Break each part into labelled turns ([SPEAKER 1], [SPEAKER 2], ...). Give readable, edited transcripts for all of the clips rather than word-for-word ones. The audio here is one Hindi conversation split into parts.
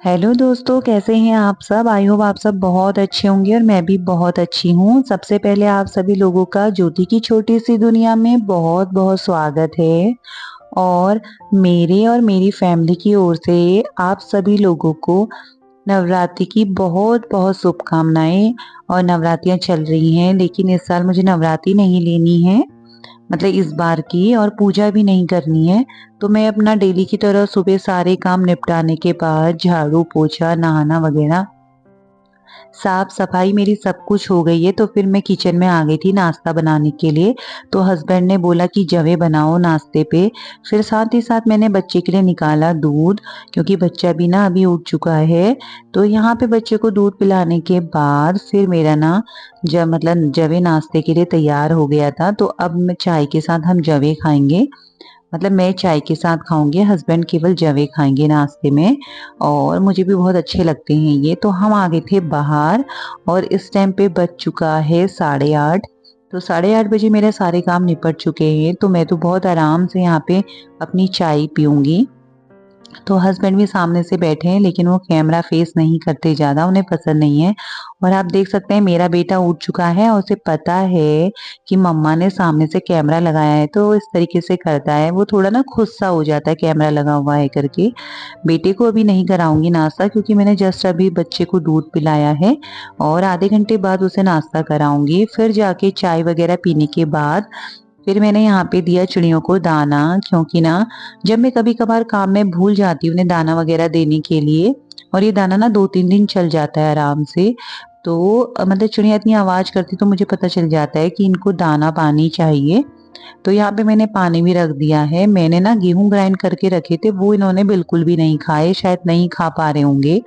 [SPEAKER 1] हेलो दोस्तों, कैसे हैं आप सब। आई होप आप सब बहुत अच्छे होंगे और मैं भी बहुत अच्छी हूँ। सबसे पहले आप सभी लोगों का ज्योति की छोटी सी दुनिया में बहुत बहुत स्वागत है। और मेरे और मेरी फैमिली की ओर से आप सभी लोगों को नवरात्रि की बहुत बहुत शुभकामनाएं। और नवरात्रियां चल रही हैं, लेकिन इस साल मुझे नवरात्रि नहीं लेनी है, मतलब इस बार की, और पूजा भी नहीं करनी है। तो मैं अपना डेली की तरह सुबह सारे काम निपटाने के बाद झाड़ू पोछा नहाना वगैरह साफ सफाई मेरी सब कुछ हो गई है। तो फिर मैं किचन में आ गई थी नाश्ता बनाने के लिए। तो हस्बैंड ने बोला कि जवे बनाओ नाश्ते पे। फिर साथ ही साथ मैंने बच्चे के लिए निकाला दूध, क्योंकि बच्चा भी ना अभी उठ चुका है। तो यहाँ पे बच्चे को दूध पिलाने के बाद फिर मेरा ना जब मतलब जवे नाश्ते के लिए तैयार हो गया था। तो अब मैं चाय के साथ हम जवे खाएंगे, मतलब मैं चाय के साथ खाऊंगी, हस्बैंड केवल जवे खाएंगे नाश्ते में। और मुझे भी बहुत अच्छे लगते हैं ये। तो हम आ गए थे बाहर और इस टाइम पे बज चुका है 8:30। तो 8:30 बजे मेरे सारे काम निपट चुके हैं। तो मैं तो बहुत आराम से यहाँ पे अपनी चाय पीऊंगी। तो हस्बैंड भी सामने से बैठे हैं, लेकिन वो कैमरा फेस नहीं करते, ज्यादा उन्हें पसंद नहीं है। और आप देख सकते हैं मेरा बेटा उठ चुका है और उसे पता है कि मम्मा ने सामने से कैमरा लगाया है, तो इस तरीके से करता है। वो थोड़ा ना खुद सा हो जाता है कैमरा लगा हुआ है करके। बेटे को अभी नहीं कराऊंगी नाश्ता, क्योंकि मैंने जस्ट अभी बच्चे को दूध पिलाया है और आधे घंटे बाद उसे नाश्ता कराऊंगी। फिर जाके चाय वगैरह पीने के बाद फिर मैंने यहाँ पे दिया चिड़ियों को दाना, क्योंकि ना जब मैं कभी कभार काम में भूल जाती हूँ उन्हें दाना वगैरह देने के लिए, और ये दाना ना 2-3 दिन चल जाता है आराम से। तो मतलब चिड़िया इतनी आवाज करती तो मुझे पता चल जाता है कि इनको दाना पानी चाहिए। तो यहाँ पे मैंने पानी भी रख दिया है। मैंने ना गेहूं ग्राइंड करके रखे थे, वो इन्होंने बिल्कुल भी नहीं खाए, शायद नहीं खा पा रहे होंगे।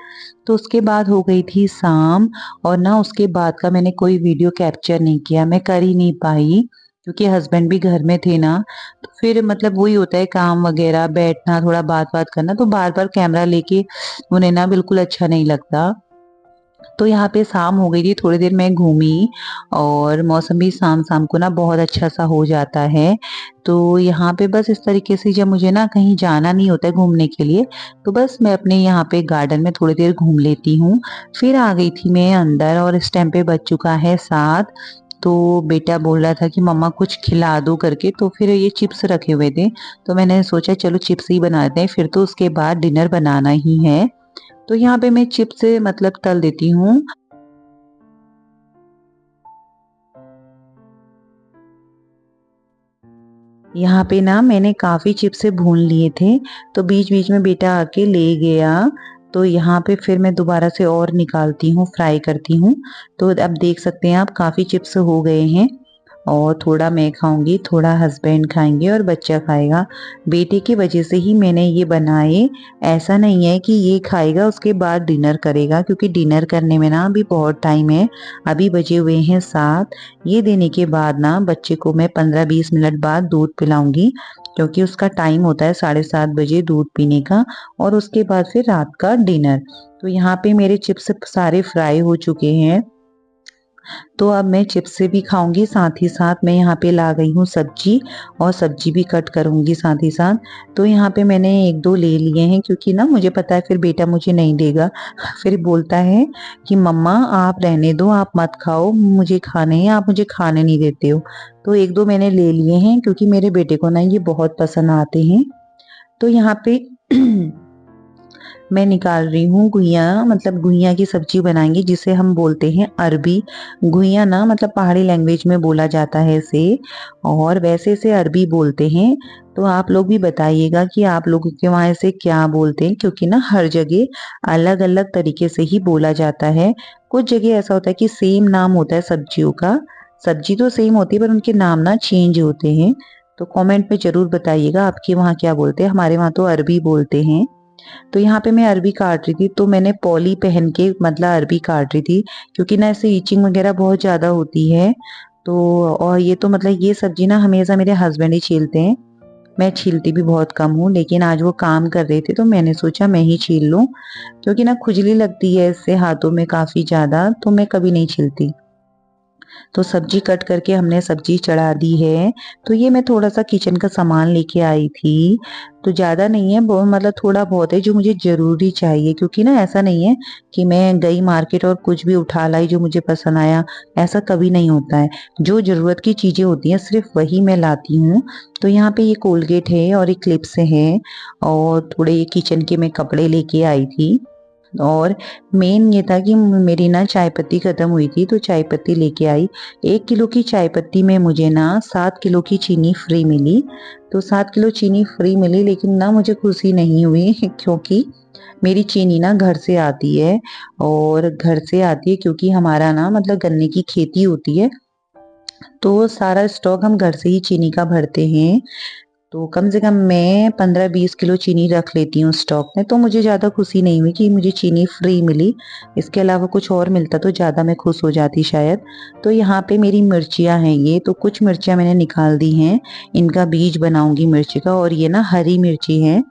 [SPEAKER 1] तो उसके बाद हो गई थी शाम, और ना उसके बाद का मैंने कोई वीडियो कैप्चर नहीं किया, मैं कर ही नहीं पाई, क्योंकि हस्बैंड भी घर में थे ना। तो फिर मतलब वही होता है काम वगैरह, बैठना थोड़ा बात बात करना, तो बार बार कैमरा लेके उन्हें ना बिल्कुल अच्छा नहीं लगता। तो यहाँ पे शाम हो गई थी, थोड़ी देर मैं घूमी, और मौसम भी शाम शाम को ना बहुत अच्छा सा हो जाता है। तो यहाँ पे बस इस तरीके से जब मुझे ना कहीं जाना नहीं होता है घूमने के लिए, तो बस मैं अपने यहाँ पे गार्डन में थोड़ी देर घूम लेती हूँ। फिर आ गई थी मैं अंदर, और इस टाइम पे बज चुका है 7। तो बेटा बोल रहा था कि मम्मा कुछ खिला दो करके, तो फिर ये चिप्स रखे हुए थे, तो मैंने सोचा चलो चिप्स ही बना देते हैं, फिर तो उसके बाद डिनर बनाना ही है। तो यहाँ पे मैं चिप्स मतलब तल देती हूँ। यहाँ पे ना मैंने काफी चिप्स से भून लिए थे, तो बीच बीच में बेटा आके ले गया। तो यहाँ पे फिर मैं दोबारा से और निकालती हूँ, फ्राई करती हूँ। तो अब देख सकते हैं आप काफी चिप्स हो गए हैं, और थोड़ा मैं खाऊंगी, थोड़ा हस्बैंड खाएंगे और बच्चा खाएगा। बेटे की वजह से ही मैंने ये बनाए। ऐसा नहीं है कि ये खाएगा उसके बाद डिनर करेगा, क्योंकि डिनर करने में ना अभी बहुत टाइम है। अभी बजे हुए हैं 7। ये देने के बाद ना बच्चे को मैं 15-20 मिनट बाद दूध पिलाऊंगी, क्योंकि उसका टाइम होता है 7:30 बजे दूध पीने का। और उसके बाद फिर रात का डिनर। तो यहाँ पे मेरे चिप्स सारे फ्राई हो चुके हैं। तो अब मैं चिप्स से भी खाऊंगी, साथ ही साथ मैं यहाँ पे ला गई हूँ सब्जी, और सब्जी भी कट करूंगी साथ ही साथ। तो यहाँ पे मैंने एक दो ले लिए हैं, क्योंकि ना मुझे पता है फिर बेटा मुझे नहीं देगा। फिर बोलता है कि मम्मा आप रहने दो, आप मत खाओ, मुझे खाने हैं, आप मुझे खाने नहीं देते हो। तो एक दो मैंने ले लिए हैं, क्योंकि मेरे बेटे को ना ये बहुत पसंद आते हैं। तो यहाँ पे मैं निकाल रही हूँ घुइयाँ, मतलब घुइयाँ की सब्जी बनाएंगे, जिसे हम बोलते हैं अरबी। घुइयाँ ना मतलब पहाड़ी लैंग्वेज में बोला जाता है इसे, और वैसे इसे अरबी बोलते हैं। तो आप लोग भी बताइएगा कि आप लोगों के वहाँ इसे क्या बोलते हैं, क्योंकि ना हर जगह अलग अलग तरीके से ही बोला जाता है। कुछ जगह ऐसा होता है कि सेम नाम होता है सब्जियों का, सब्जी तो सेम होती है पर उनके नाम ना चेंज होते हैं। तो कमेंट में जरूर बताइएगा आपके वहाँ क्या बोलते हैं, हमारे वहाँ तो अरबी बोलते हैं। तो यहाँ पे मैं अरबी काट रही थी, तो मैंने पॉली पहन के मतलब अरबी काट रही थी, क्योंकि ना ऐसे ईचिंग वगैरह बहुत ज्यादा होती है। तो और ये तो मतलब ये सब्जी ना हमेशा मेरे हस्बैंड ही छीलते हैं, मैं छीलती भी बहुत कम हूँ, लेकिन आज वो काम कर रहे थे तो मैंने सोचा मैं ही छील लूं, क्योंकि ना खुजली लगती है इससे हाथों में काफी ज्यादा, तो मैं कभी नहीं छीलती। तो सब्जी कट करके हमने सब्जी चढ़ा दी है। तो ये मैं थोड़ा-सा किचन का सामान लेके आई थी, तो ज़्यादा नहीं है, मतलब थोड़ा बहुत है जो मुझे ज़रूरी चाहिए, क्योंकि ना ऐसा नहीं है कि मैं गई मार्केट और कुछ भी उठा लाई जो मुझे पसंद आया, ऐसा कभी नहीं होता है। जो ज़रूरत की चीज़ें होती हैं सिर्फ़ वही मैं लाती हूँ। तो यहाँ पे ये कोलगेट है और ये क्लिप्स हैं और थोड़े ये किचन के मैं कपड़े लेके आई थी। और मेन ये था कि मेरी ना चाय पत्ती ख़त्म हुई थी, तो चाय पत्ती लेके आई। 1 किलो की चाय पत्ती में मुझे ना 7 किलो की चीनी फ्री मिली। तो 7 किलो चीनी फ्री मिली, लेकिन ना मुझे खुशी नहीं हुई क्योंकि मेरी चीनी ना घर से आती है, और घर से आती है क्योंकि हमारा ना मतलब गन्ने की खेती होती है, तो सारा स्टॉक हम घर से ही चीनी का भरते हैं। तो कम से कम मैं 15-20 किलो चीनी रख लेती हूँ स्टॉक में, तो मुझे ज़्यादा खुशी नहीं हुई कि मुझे चीनी फ्री मिली। इसके अलावा कुछ और मिलता तो ज़्यादा मैं खुश हो जाती शायद। तो यहाँ पे मेरी मिर्चियाँ हैं ये, तो कुछ मिर्चियाँ मैंने निकाल दी हैं, इनका बीज बनाऊँगी मिर्ची का। और ये ना हरी मिर्ची है,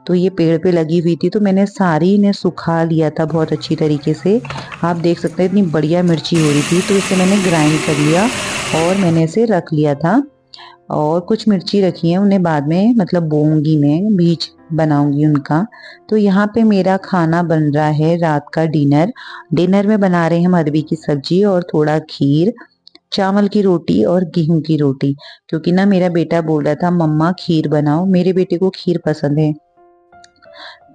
[SPEAKER 1] तो ये पेड़ पे लगी हुई थी, तो मैंने सारी इन्हें सुखा लिया था बहुत अच्छी तरीके से। आप देख सकते हैं इतनी बढ़िया मिर्ची हो रही थी, तो इसे मैंने ग्राइंड कर लिया और मैंने इसे रख लिया था। और कुछ मिर्ची रखी है, उन्हें बाद में मतलब बोऊंगी, मैं बीज बनाऊंगी उनका। तो यहाँ पे मेरा खाना बन रहा है रात का डिनर। डिनर में बना रहे हैं हम अरबी की सब्जी और थोड़ा खीर, चावल की रोटी और गेहूं की रोटी। क्योंकि ना मेरा बेटा बोल रहा था मम्मा खीर बनाओ, मेरे बेटे को खीर पसंद है,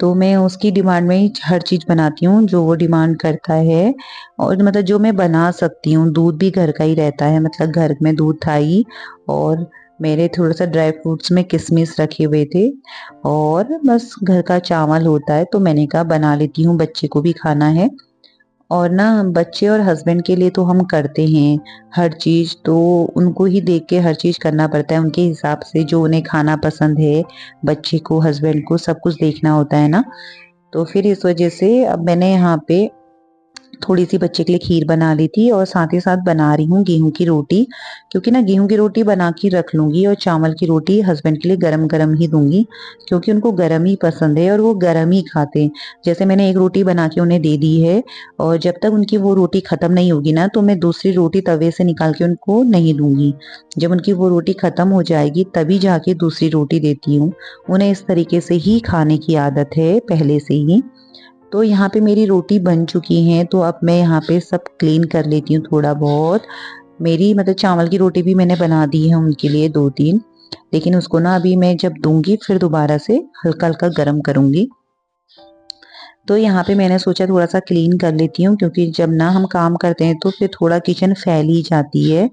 [SPEAKER 1] तो मैं उसकी डिमांड में ही हर चीज़ बनाती हूँ जो वो डिमांड करता है। और मतलब जो मैं बना सकती हूँ, दूध भी घर का ही रहता है, मतलब घर में दूध था ही। और मेरे थोड़ा सा ड्राई फ्रूट्स में किशमिश रखे हुए थे, और बस घर का चावल होता है, तो मैंने कहा बना लेती हूँ, बच्चे को भी खाना है। और ना बच्चे और हस्बैंड के लिए तो हम करते हैं हर चीज़, तो उनको ही देख के हर चीज़ करना पड़ता है, उनके हिसाब से जो उन्हें खाना पसंद है, बच्चे को हस्बैंड को सब कुछ देखना होता है ना। तो फिर इस वजह से अब मैंने यहाँ पे थोड़ी-सी बच्चे के लिए खीर बना ली थी और साथ ही साथ बना रही हूँ गेहूँ की रोटी, क्योंकि ना गेहूँ की रोटी बना के रख लूँगी और चावल की रोटी हस्बैंड के लिए गरम-गरम ही दूँगी, क्योंकि उनको गरम ही पसंद है और वो गरम ही खाते हैं। जैसे मैंने एक रोटी बना के उन्हें दे दी है, और जब तक उनकी वो रोटी खत्म नहीं होगी ना, तो मैं दूसरी रोटी तवे से निकाल के उनको नहीं दूँगी। जब उनकी वो रोटी खत्म हो जाएगी तभी जाके दूसरी रोटी देती हूँ। उन्हें इस तरीके से ही खाने की आदत है पहले से ही। तो यहाँ पे मेरी रोटी बन चुकी हैं, तो अब मैं यहाँ पे सब क्लीन कर लेती हूँ थोड़ा बहुत। मेरी मतलब चावल की रोटी भी मैंने बना दी है उनके लिए 2-3, लेकिन उसको ना अभी मैं जब दूँगी फिर दोबारा से हल्का-हल्का गरम करूँगी। तो यहाँ पे मैंने सोचा थोड़ा-सा क्लीन कर लेती हूँ, क्योंकि जब ना हम काम करते हैं तो फिर थोड़ा किचन फैल ही जाती है।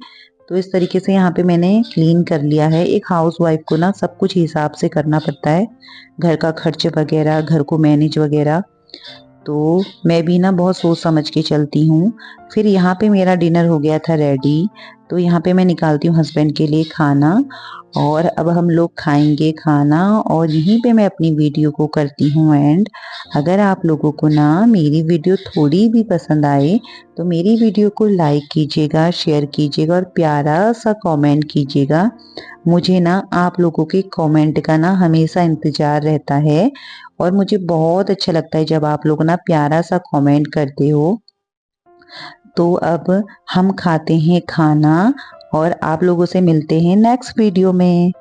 [SPEAKER 1] तो इस तरीके से यहाँ पे मैंने क्लीन कर लिया है। एक हाउसवाइफ को ना सब कुछ हिसाब से करना पड़ता है, घर का खर्च वगैरह, घर को मैनेज वगैरह। तो मैं भी ना बहुत सोच समझ के चलती हूँ। फिर यहाँ पे मेरा डिनर हो गया था रेडी, तो यहाँ पे मैं निकालती हूँ हस्बैंड के लिए खाना, और अब हम लोग खाएँगे खाना, और यहीं पे मैं अपनी वीडियो को करती हूँ एंड। अगर आप लोगों को ना मेरी वीडियो थोड़ी भी पसंद आए, तो मेरी वीडियो को लाइक कीजिएगा, शेयर कीजिएगा और प्यारा-सा कमेंट कीजिएगा। मुझे ना आप लोगों के कमेंट का ना हमेशा इंतज़ार रहता है, और मुझे बहुत अच्छा लगता है जब आप लोग ना प्यारा-सा कमेंट करते हो। तो अब हम खाते हैं खाना, और आप लोगों से मिलते हैं नेक्स्ट वीडियो में।